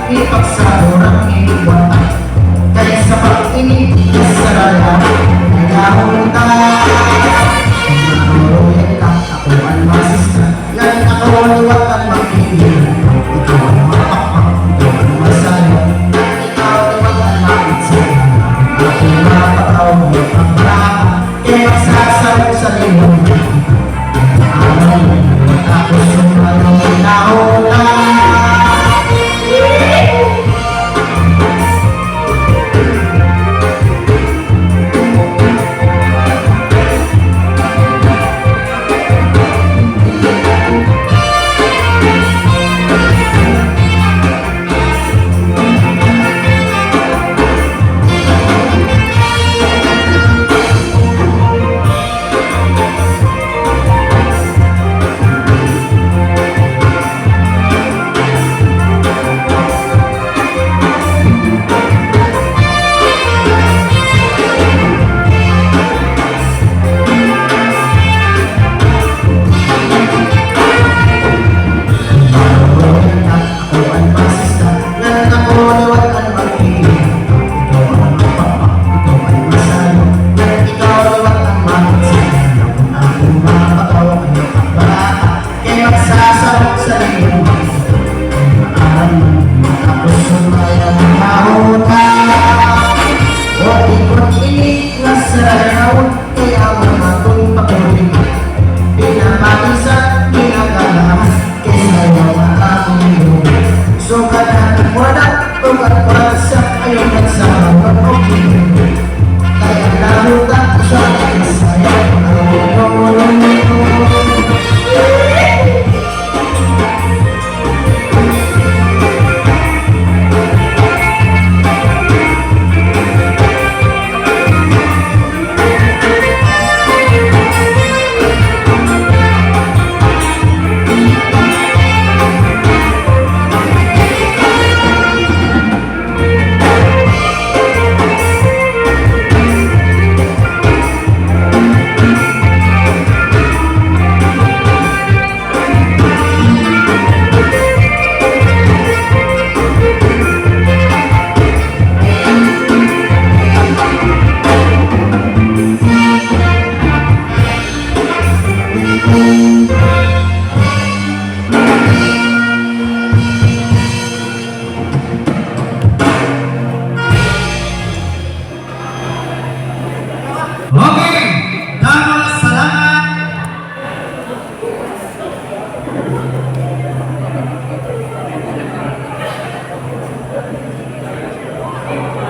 Ipagsado ng iwan kaya sa pag-inip sa raya nagahunta. Natuloyan lang ako ang masistan. Yan ako liwat ang mag-ibig. Ikaw ang mapakpak, ikaw ang masaya. Ikaw liwat ang makitsin. Ako napataw mo ang baka. Kaya magsasarap sa limong. Ako sumalong nahula.